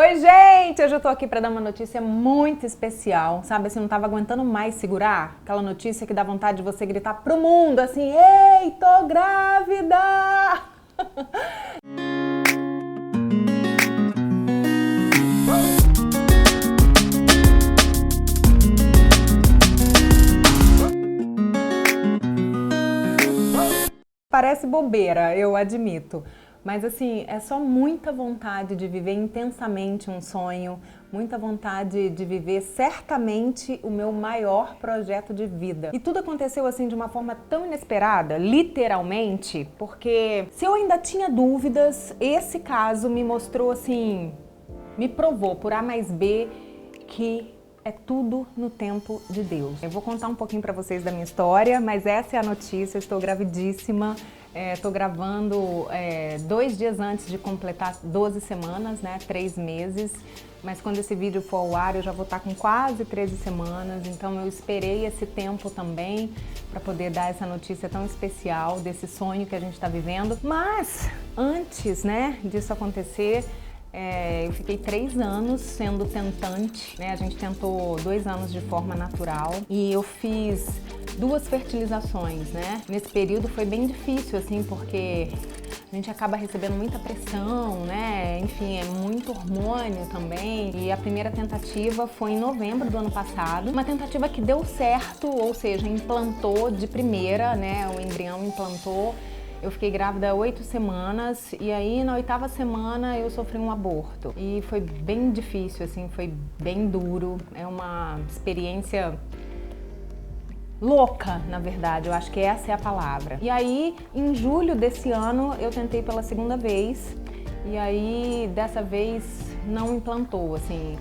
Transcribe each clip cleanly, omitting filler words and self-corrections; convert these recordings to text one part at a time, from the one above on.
Oi, gente! Hoje eu tô aqui pra dar uma notícia muito especial, sabe? Assim, não tava aguentando mais segurar aquela notícia que dá vontade de você gritar pro mundo, assim, ei, tô grávida! Parece bobeira, eu admito. Mas assim, é só muita vontade de viver intensamente um sonho, muita vontade de viver certamente o meu maior projeto de vida. E tudo aconteceu assim de uma forma tão inesperada, literalmente, porque se eu ainda tinha dúvidas, esse caso me mostrou assim, me provou por A mais B que é tudo no tempo de Deus. Eu vou contar um pouquinho pra vocês da minha história, mas essa é a notícia, eu estou gravidíssima. Estou gravando 2 dias antes de completar 12 semanas, né, 3 meses. Mas quando esse vídeo for ao ar, eu já vou estar com quase 13 semanas. Então eu esperei esse tempo também para poder dar essa notícia tão especial desse sonho que a gente está vivendo. Mas antes, né, disso acontecer, eu fiquei 3 anos sendo tentante, né? A gente tentou 2 anos de forma natural e eu fiz 2 fertilizações, né? Nesse período foi bem difícil, assim, porque a gente acaba recebendo muita pressão, né? Enfim, é muito hormônio também. E a primeira tentativa foi em novembro do ano passado. Uma tentativa que deu certo, ou seja, implantou de primeira, né? O embrião implantou. Eu fiquei grávida 8 semanas e aí na 8ª semana eu sofri um aborto. E foi bem difícil, assim, foi bem duro. É uma experiência louca, na verdade, eu acho que essa é a palavra. E aí, em julho desse ano, eu tentei pela 2ª vez. E aí, dessa vez, não implantou, assim.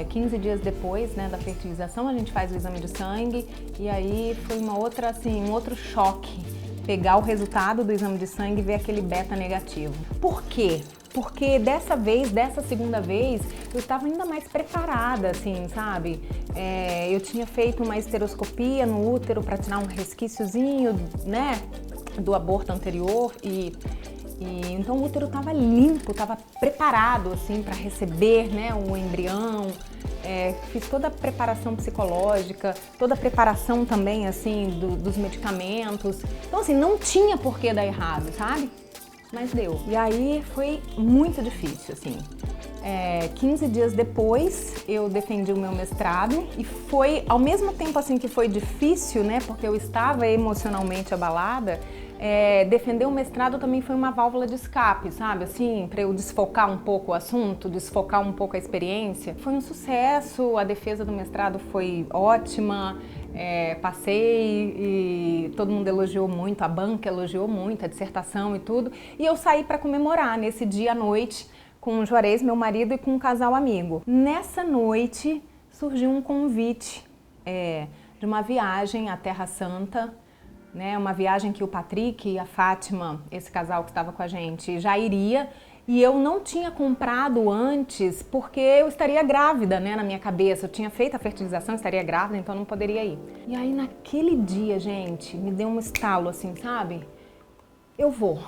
15 dias depois, né, da fertilização, a gente faz o exame de sangue. E aí, foi uma outra, assim, um outro choque. Pegar o resultado do exame de sangue e ver aquele beta negativo. Por quê? Porque dessa vez, dessa 2ª vez, eu estava ainda mais preparada, assim, sabe? Eu tinha feito uma esteroscopia no útero para tirar um resquíciozinho, né, do aborto anterior e então o útero estava limpo, estava preparado, assim, para receber, né, o embrião. Fiz toda a preparação psicológica, toda a preparação também, assim, dos medicamentos. Então, assim, não tinha por que dar errado, sabe? Mas deu. E aí foi muito difícil, assim. 15 dias depois eu defendi o meu mestrado e foi, ao mesmo tempo assim que foi difícil, né, porque eu estava emocionalmente abalada, defender o mestrado também foi uma válvula de escape, sabe, assim, para eu desfocar um pouco o assunto, desfocar um pouco a experiência. Foi um sucesso, a defesa do mestrado foi ótima, passei e todo mundo elogiou muito, a banca elogiou muito, a dissertação e tudo, e eu saí para comemorar nesse dia à noite, com o Juarez, meu marido, e com um casal amigo. Nessa noite surgiu um convite de uma viagem à Terra Santa, né? Uma viagem que o Patrick e a Fátima, esse casal que estava com a gente, já iria. E eu não tinha comprado antes porque eu estaria grávida, né, na minha cabeça. Eu tinha feito a fertilização, estaria grávida, então não poderia ir. E aí naquele dia, gente, me deu um estalo assim, sabe? Eu vou.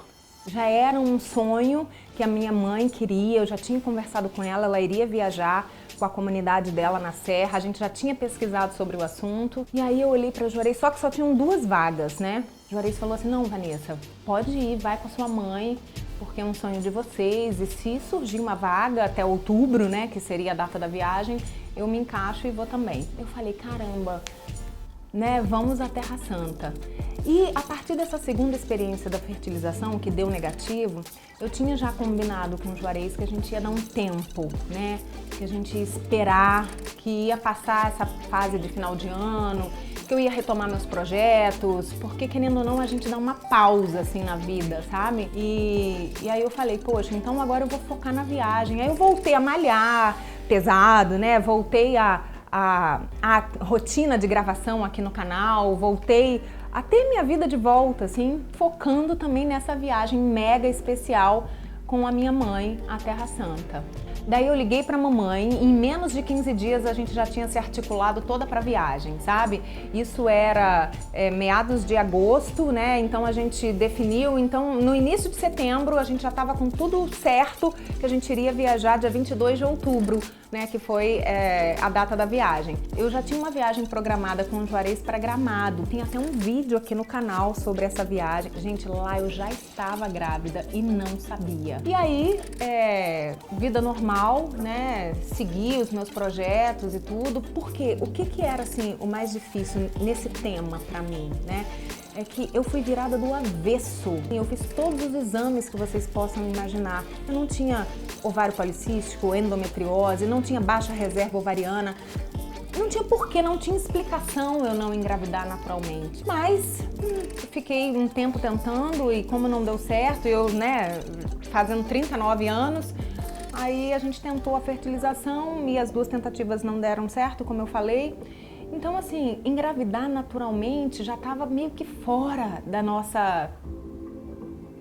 Já era um sonho que a minha mãe queria, eu já tinha conversado com ela, ela iria viajar com a comunidade dela na Serra, a gente já tinha pesquisado sobre o assunto. E aí eu olhei para o Juarez, só que só tinham 2 vagas, né? O Juarez falou assim, não, Vanessa, pode ir, vai com a sua mãe, porque é um sonho de vocês, e se surgir uma vaga até outubro, né, que seria a data da viagem, eu me encaixo e vou também. Eu falei, caramba, né, vamos à Terra Santa. E a partir dessa 2ª experiência da fertilização, que deu negativo, eu tinha já combinado com o Juarez que a gente ia dar um tempo, né, que a gente ia esperar, que ia passar essa fase de final de ano, que eu ia retomar meus projetos, porque querendo ou não a gente dá uma pausa assim na vida, sabe? E aí eu falei, poxa, então agora eu vou focar na viagem. Aí eu voltei a malhar pesado, né, voltei a rotina de gravação aqui no canal, voltei a ter minha vida de volta, assim, focando também nessa viagem mega especial com a minha mãe à Terra Santa. Daí eu liguei pra mamãe, em menos de 15 dias a gente já tinha se articulado toda pra viagem, sabe? Isso era meados de agosto, né? Então a gente definiu, então no início de setembro a gente já estava com tudo certo que a gente iria viajar dia 22 de outubro, né? Que foi a data da viagem. Eu já tinha uma viagem programada com o Juarez para Gramado, tem até um vídeo aqui no canal sobre essa viagem. Gente, lá eu já estava grávida e não sabia. E aí, vida normal, né? Segui os meus projetos e tudo. Porque o que era assim o mais difícil nesse tema para mim, né? É que eu fui virada do avesso. Eu fiz todos os exames que vocês possam imaginar. Eu não tinha ovário policístico, endometriose, não tinha baixa reserva ovariana. Não tinha porquê, não tinha explicação eu não engravidar naturalmente. Mas fiquei um tempo tentando e como não deu certo, eu, né, fazendo 39 anos, aí a gente tentou a fertilização e as 2 tentativas não deram certo, como eu falei. Então, assim, engravidar naturalmente já estava meio que fora da nossa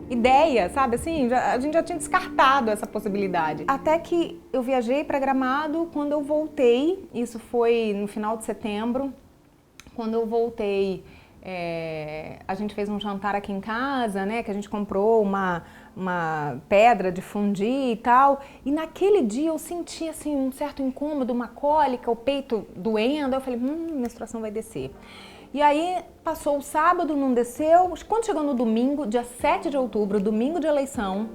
ideia, sabe? Assim, a gente já tinha descartado essa possibilidade. Até que eu viajei para Gramado, quando eu voltei, isso foi no final de setembro, quando eu voltei, a gente fez um jantar aqui em casa, né? Que a gente comprou uma pedra de fundir e tal. E naquele dia eu senti assim um certo incômodo, uma cólica, o peito doendo. Eu falei, menstruação vai descer. E aí passou o sábado, não desceu. Quando chegou no domingo, dia 7 de outubro, domingo de eleição,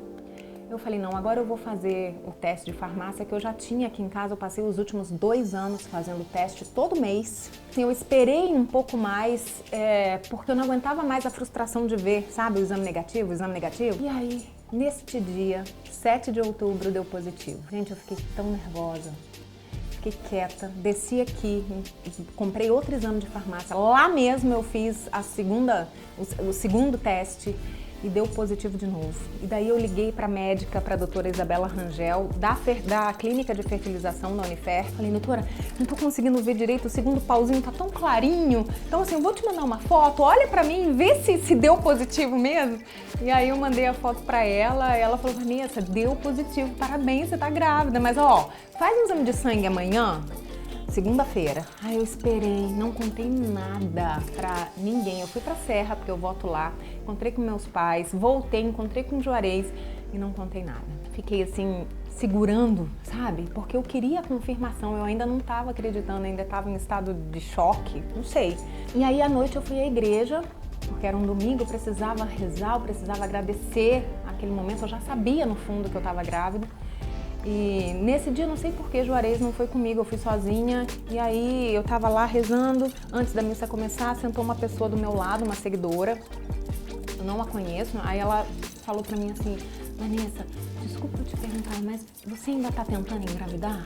eu falei, não, agora eu vou fazer o teste de farmácia que eu já tinha aqui em casa. Eu passei os últimos 2 anos fazendo teste todo mês. Assim, eu esperei um pouco mais, porque eu não aguentava mais a frustração de ver, sabe, o exame negativo. E aí, neste dia, 7 de outubro, deu positivo. Gente, eu fiquei tão nervosa. Fiquei quieta, desci aqui, comprei outro exame de farmácia. Lá mesmo eu fiz o segundo teste e deu positivo de novo. E daí eu liguei para a médica, para a doutora Isabela Rangel, da clínica de fertilização da Unifer. Falei, doutora, não tô conseguindo ver direito, o segundo pauzinho tá tão clarinho. Então assim, eu vou te mandar uma foto, olha para mim, vê se deu positivo mesmo. E aí eu mandei a foto para ela, ela falou, Vanessa, deu positivo, parabéns, você tá grávida. Mas ó, faz um exame de sangue amanhã, segunda-feira. Aí eu esperei, não contei nada pra ninguém. Eu fui pra Serra, porque eu voto lá, encontrei com meus pais, voltei, encontrei com o Juarez e não contei nada. Fiquei assim, segurando, sabe? Porque eu queria a confirmação, eu ainda não estava acreditando, ainda estava em estado de choque, não sei. E aí à noite eu fui à igreja, porque era um domingo, eu precisava rezar, eu precisava agradecer aquele momento. Eu já sabia no fundo que eu estava grávida. E nesse dia, não sei por que Juarez não foi comigo, eu fui sozinha. E aí eu tava lá rezando, antes da missa começar, sentou uma pessoa do meu lado, uma seguidora. Eu não a conheço, aí ela falou pra mim assim, Vanessa, desculpa eu te perguntar, mas você ainda tá tentando engravidar?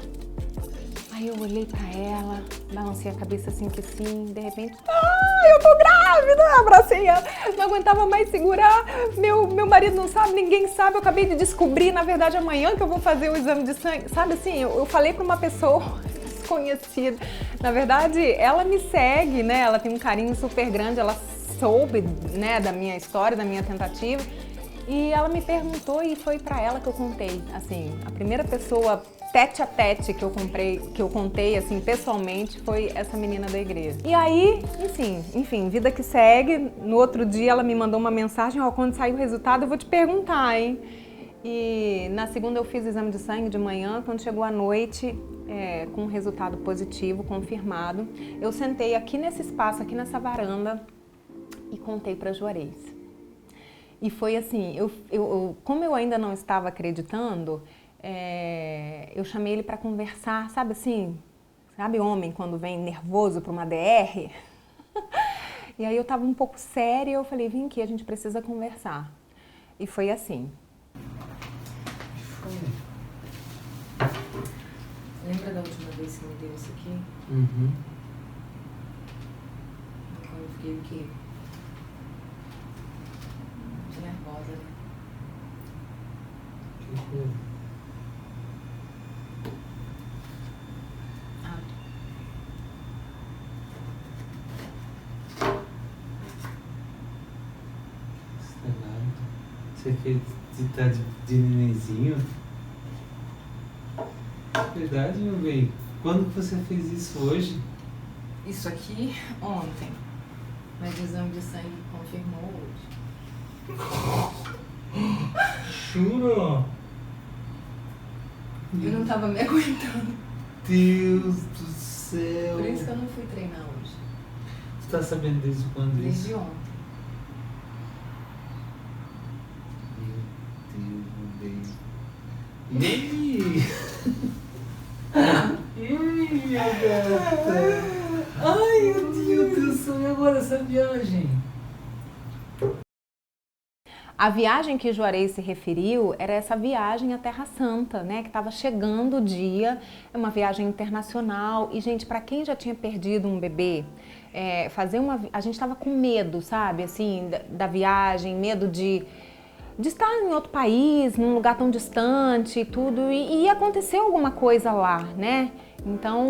Aí eu olhei pra ela, balancei a cabeça assim que sim, de repente, eu tô grávida, abracei ela, não aguentava mais segurar, meu marido não sabe, ninguém sabe, eu acabei de descobrir, na verdade, amanhã que eu vou fazer o exame de sangue, sabe assim, eu falei pra uma pessoa desconhecida, na verdade, ela me segue, né, ela tem um carinho super grande, ela soube, né, da minha história, da minha tentativa, e ela me perguntou e foi pra ela que eu contei, assim, a primeira pessoa tete a tete que eu contei assim pessoalmente foi essa menina da igreja. E aí, enfim, vida que segue. No outro dia ela me mandou uma mensagem, ó, quando sair o resultado eu vou te perguntar, hein? E na segunda eu fiz o exame de sangue de manhã, quando chegou a noite, com um resultado positivo, confirmado, eu sentei aqui nesse espaço, aqui nessa varanda e contei para Juarez. E foi assim, como eu ainda não estava acreditando, eu chamei ele para conversar, sabe assim, sabe homem quando vem nervoso para uma DR? E aí eu tava um pouco séria, eu falei, vem aqui, a gente precisa conversar. E foi assim. Lembra da última vez que me deu isso aqui? Uhum. Então eu fiquei o quê? Muito nervosa, né? Que coisa. Você fez de nenenzinho? Verdade, meu bem. Quando que você fez isso hoje? Isso aqui ontem. Mas o exame de sangue confirmou hoje. Jura? Eu não tava me aguentando. Deus do céu. Por isso que eu não fui treinar hoje. Você tá sabendo desde quando isso? Desde ontem. Meu Deus, meu bem. E aí? E aí, minha gata? Ai, meu Deus do céu, e agora essa viagem? A viagem que Juarez se referiu era essa viagem à Terra Santa, né? Que estava chegando o dia, é uma viagem internacional. E, gente, para quem já tinha perdido um bebê, a gente estava com medo, sabe? Assim, da viagem, medo de estar em outro país, num lugar tão distante e tudo, e acontecer alguma coisa lá, né? Então,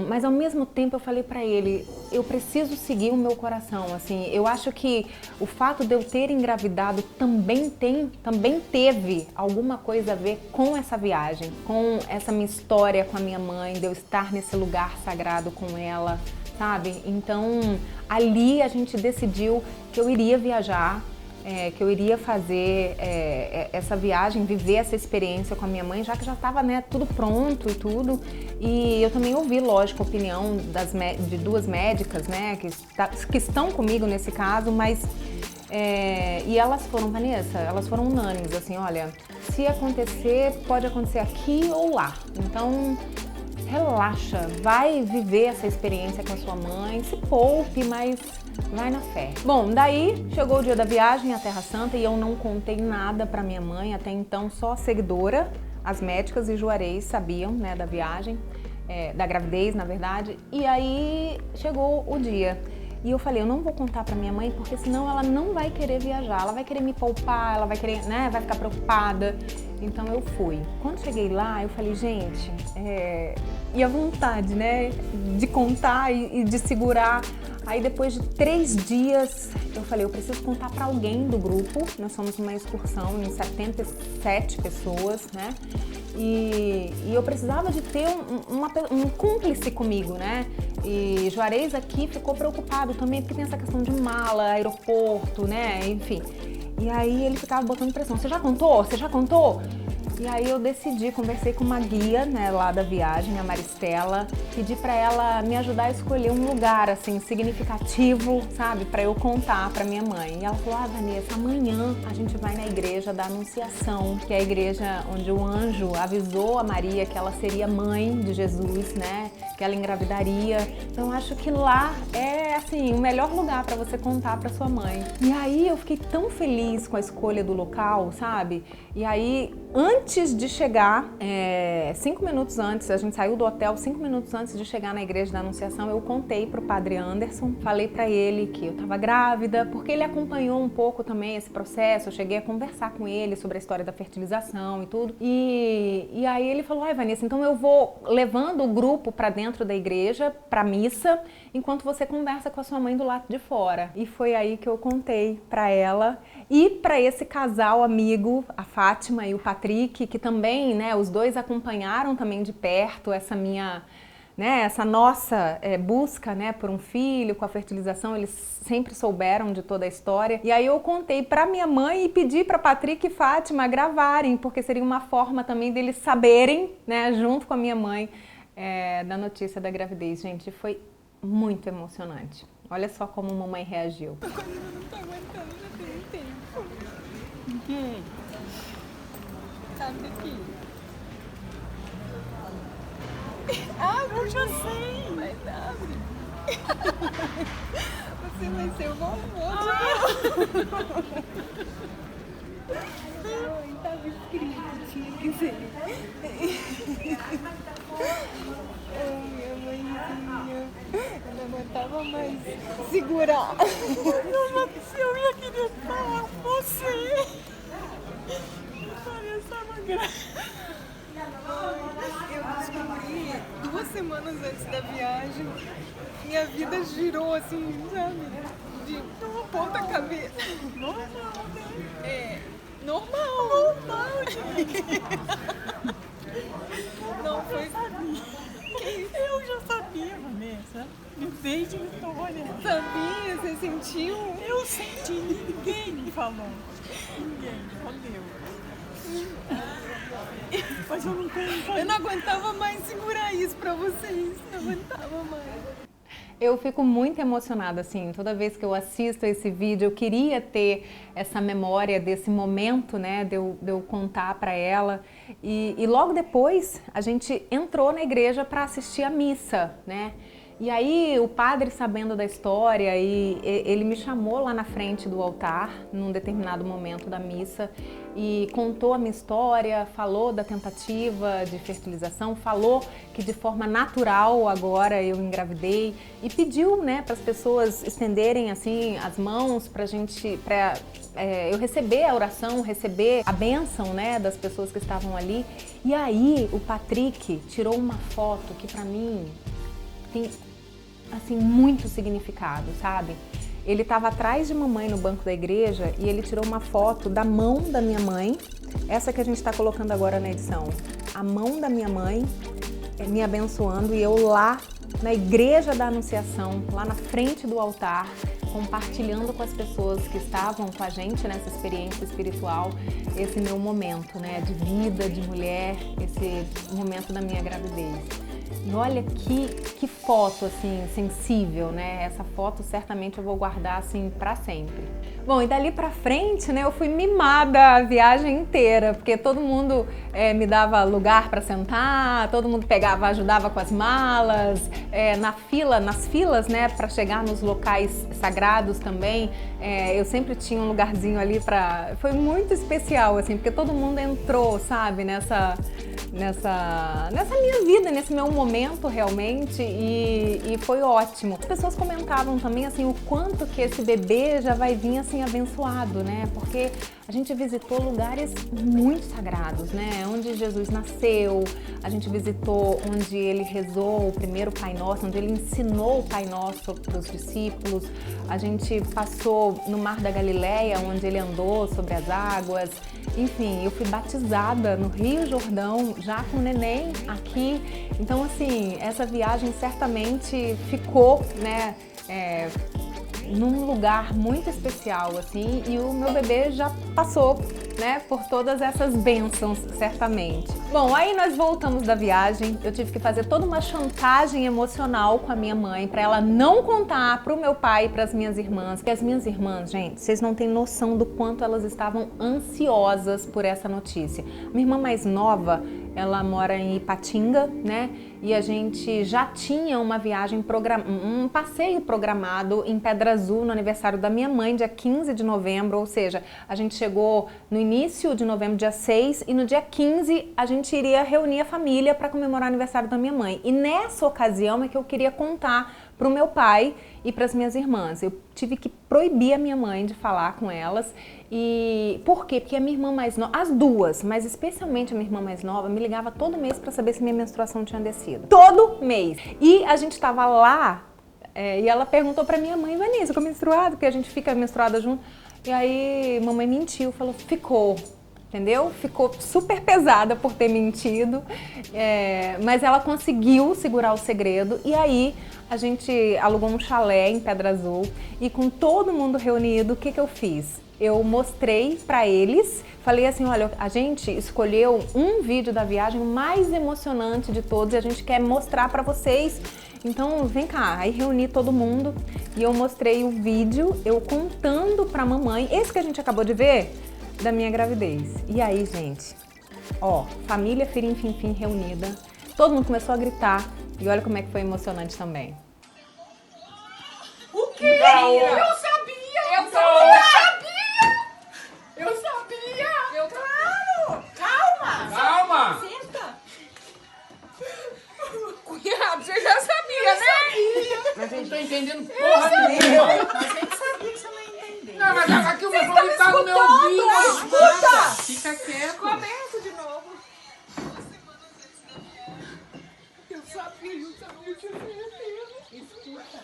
mas ao mesmo tempo eu falei pra ele, eu preciso seguir o meu coração, assim, eu acho que o fato de eu ter engravidado também teve alguma coisa a ver com essa viagem, com essa minha história com a minha mãe, de eu estar nesse lugar sagrado com ela, sabe? Então, ali a gente decidiu que eu iria viajar, que eu iria fazer essa viagem, viver essa experiência com a minha mãe, já que já estava, né, tudo pronto e tudo. E eu também ouvi, lógico, a opinião de duas médicas, né, que estão comigo nesse caso, mas e elas foram, Vanessa, elas foram unânimes, assim, olha, se acontecer, pode acontecer aqui ou lá. Então, relaxa, vai viver essa experiência com a sua mãe, se poupe, mas vai na fé. Bom, daí chegou o dia da viagem à Terra Santa e eu não contei nada pra minha mãe, até então só a seguidora, as médicas e Juarez sabiam, né, da viagem, da gravidez, na verdade, e aí chegou o dia. E eu falei, eu não vou contar pra minha mãe, porque senão ela não vai querer viajar, ela vai querer me poupar, ela vai querer, né, vai ficar preocupada. Então eu fui. Quando cheguei lá, eu falei, gente, e a vontade, né, de contar e de segurar. Aí depois de 3 dias, eu falei, eu preciso contar pra alguém do grupo. Nós somos uma excursão em 77 pessoas, né? E eu precisava de ter um cúmplice comigo, né? E Juarez aqui ficou preocupado também, porque tem essa questão de mala, aeroporto, né? Enfim. E aí ele ficava botando pressão. Você já contou? Você já contou? E aí eu decidi, conversei com uma guia, né, lá da viagem, a Maristela, pedi pra ela me ajudar a escolher um lugar, assim, significativo, sabe, pra eu contar pra minha mãe. E ela falou, Vanessa, amanhã a gente vai na igreja da Anunciação, que é a igreja onde o anjo avisou a Maria que ela seria mãe de Jesus, né, que ela engravidaria. Então eu acho que lá é, assim, o melhor lugar pra você contar pra sua mãe. E aí eu fiquei tão feliz com a escolha do local, sabe? E aí, antes de chegar, 5 minutos antes, a gente saiu do hotel 5 minutos antes de chegar na igreja da Anunciação, eu contei pro padre Anderson, falei pra ele que eu tava grávida, porque ele acompanhou um pouco também esse processo, eu cheguei a conversar com ele sobre a história da fertilização e tudo, e aí ele falou, Vanessa, então eu vou levando o grupo pra dentro da igreja, pra missa, enquanto você conversa com a sua mãe do lado de fora. E foi aí que eu contei pra ela e pra esse casal amigo, a Fátima e o Patrick, que também, né, os dois acompanharam também de perto essa minha, né, essa nossa busca, né, por um filho, com a fertilização, eles sempre souberam de toda a história. E aí eu contei pra minha mãe e pedi pra Patrick e Fátima gravarem, porque seria uma forma também deles saberem, né, junto com a minha mãe, da notícia da gravidez. Gente, foi muito emocionante. Olha só como a mamãe reagiu. Eu não tô aguentando, já tem um tempo. Sabe daqui? Abre, eu já sei. Mas abre. Você vai ser o vovô. Ai, tava escrito, tinha que ser. Ai, minha mãezinha. Eu não aguentava mais segurar. Eu já queria falar com você. Parece uma graça. Eu descobri 2 semanas antes da viagem. Minha vida girou assim, sabe? De uma ponta cabeça. Normal, né? Normal. Normal, gente. Não, foi sabe? Me fez de Vitória. Sabia? Você sentiu? Eu senti, ninguém me falou. Ninguém, só Deus. Mas eu não aguentava mais segurar isso pra vocês. Não aguentava mais. Eu fico muito emocionada, assim, toda vez que eu assisto esse vídeo, eu queria ter essa memória desse momento, né, de eu contar para ela. E logo depois, a gente entrou na igreja para assistir a missa, né? E aí o padre, sabendo da história, ele me chamou lá na frente do altar, num determinado momento da missa, e contou a minha história, falou da tentativa de fertilização, falou que de forma natural agora eu engravidei e pediu, né, para as pessoas estenderem assim as mãos para eu receber a oração, receber a bênção, né, das pessoas que estavam ali. E aí o Patrick tirou uma foto que para mim tem assim muito significado, sabe? Ele estava atrás de mamãe no banco da igreja e ele tirou uma foto da mão da minha mãe, essa que a gente está colocando agora na edição, a mão da minha mãe me abençoando e eu lá na igreja da Anunciação, lá na frente do altar, compartilhando com as pessoas que estavam com a gente nessa experiência espiritual, esse meu momento, né, de vida, de mulher, esse momento da minha gravidez. E olha que foto, assim, sensível, né? Essa foto certamente eu vou guardar, assim, pra sempre. Bom, e dali pra frente, né, eu fui mimada a viagem inteira, porque todo mundo me dava lugar pra sentar, todo mundo ajudava com as malas, nas filas, né, pra chegar nos locais sagrados também, eu sempre tinha um lugarzinho ali Foi muito especial, assim, porque todo mundo entrou, sabe, nessa minha vida, nesse meu momento realmente, e foi ótimo. As pessoas comentavam também assim o quanto que esse bebê já vai vir assim abençoado, né? Porque a gente visitou lugares muito sagrados, né? Onde Jesus nasceu, a gente visitou onde ele rezou o primeiro Pai Nosso, onde ele ensinou o Pai Nosso para os discípulos. A gente passou no Mar da Galileia, onde ele andou sobre as águas. Enfim, eu fui batizada no Rio Jordão, já com o neném aqui. Então, assim, essa viagem certamente ficou, né, num lugar muito especial, assim, e o meu bebê já passou, né, por todas essas bênçãos, certamente. Bom, aí nós voltamos da viagem, eu tive que fazer toda uma chantagem emocional com a minha mãe para ela não contar pro meu pai e pras minhas irmãs, porque as minhas irmãs, gente, vocês não têm noção do quanto elas estavam ansiosas por essa notícia. Minha irmã mais nova, ela mora em Ipatinga, né? E a gente já tinha uma viagem um passeio programado em Pedra Azul no aniversário da minha mãe, dia 15 de novembro, ou seja, a gente chegou no início de novembro, dia 6, e no dia 15 a gente iria reunir a família para comemorar o aniversário da minha mãe. E nessa ocasião é que eu queria contar para o meu pai e para as minhas irmãs. Eu tive que proibir a minha mãe de falar com elas. E por quê? Porque a minha irmã mais nova, as duas, mas especialmente a minha irmã mais nova, me ligava todo mês para saber se minha menstruação tinha descido. Todo mês! E a gente estava lá e ela perguntou para minha mãe: Vanessa, ficou menstruada? Porque a gente fica menstruada junto. E aí mamãe mentiu, falou: ficou. Entendeu? Ficou super pesada por ter mentido, mas ela conseguiu segurar o segredo. E aí a gente alugou um chalé em Pedra Azul e com todo mundo reunido, o que eu fiz? Eu mostrei para eles, falei assim: olha, a gente escolheu um vídeo da viagem mais emocionante de todos e a gente quer mostrar para vocês. Então vem cá. Aí reuni todo mundo e eu mostrei o vídeo, eu contando pra mamãe, esse que a gente acabou de ver, da minha gravidez. E aí, gente, ó, família Firim Fim Fim reunida, todo mundo começou a gritar e olha como é que foi emocionante também. O quê? Eu sabia! Eu sabia! Eu sabia! Claro! Calma! Senta! Cunhado, você já sabia, né? Mas eu não tô entendendo porra nenhuma. A gente sabia que você não ia entender. Não, mas aqui o meu fone tá no meu ouvido. Escuta! Fica quieto. Começa de novo. 2 semanas antes da viagem. Eu sabia que você ia ter. Escuta.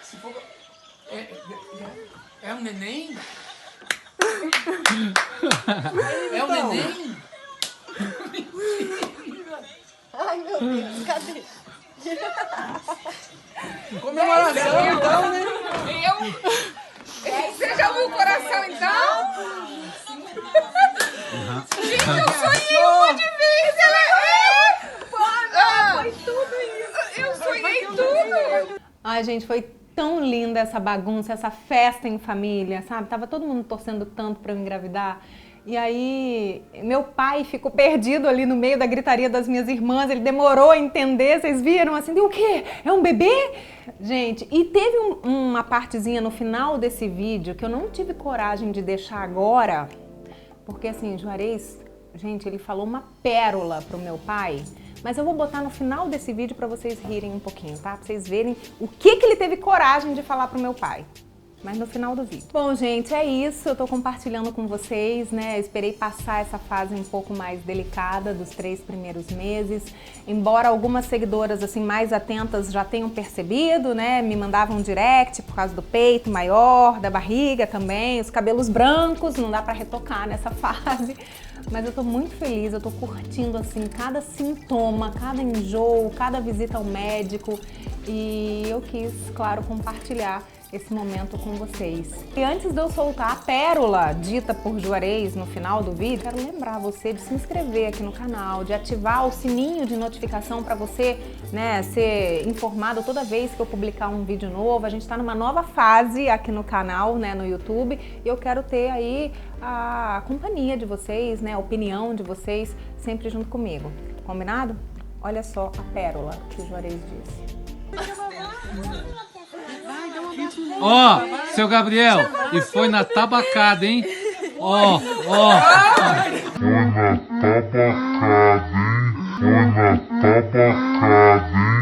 Se for... É um neném? É um neném? Ai, meu Deus, cadê? Comemoração, então, né? Você já ouviu o coração, então? Gente, eu sonhei um monte de vezes. Foi tudo isso. Eu sonhei tudo. Ai, gente, foi tão linda essa bagunça, essa festa em família, sabe? Tava todo mundo torcendo tanto pra eu engravidar. E aí, meu pai ficou perdido ali no meio da gritaria das minhas irmãs, ele demorou a entender, vocês viram? Assim, o quê? É um bebê? Gente, e teve uma partezinha no final desse vídeo que eu não tive coragem de deixar agora, porque assim, Juarez, gente, ele falou uma pérola pro meu pai, mas eu vou botar no final desse vídeo pra vocês rirem um pouquinho, tá? Pra vocês verem o que ele teve coragem de falar pro meu pai. Mas no final do vídeo. Bom, gente, é isso. Eu tô compartilhando com vocês, né? Eu esperei passar essa fase um pouco mais delicada dos 3 primeiros meses. Embora algumas seguidoras, assim, mais atentas já tenham percebido, né? Me mandavam direct por causa do peito maior, da barriga também, os cabelos brancos, não dá pra retocar nessa fase. Mas eu tô muito feliz, eu tô curtindo, assim, cada sintoma, cada enjoo, cada visita ao médico. E eu quis, claro, compartilhar esse momento com vocês. E antes de eu soltar a pérola dita por Juarez no final do vídeo, quero lembrar você de se inscrever aqui no canal, de ativar o sininho de notificação para você, né, ser informado toda vez que eu publicar um vídeo novo. A gente está numa nova fase aqui no canal, né, no YouTube, e eu quero ter aí a companhia de vocês, né, a opinião de vocês sempre junto comigo. Combinado? Olha só a pérola que o Juarez disse. Ó, seu Gabriel, e foi na tabacada, hein? Ó. Foi na tabacada, hein?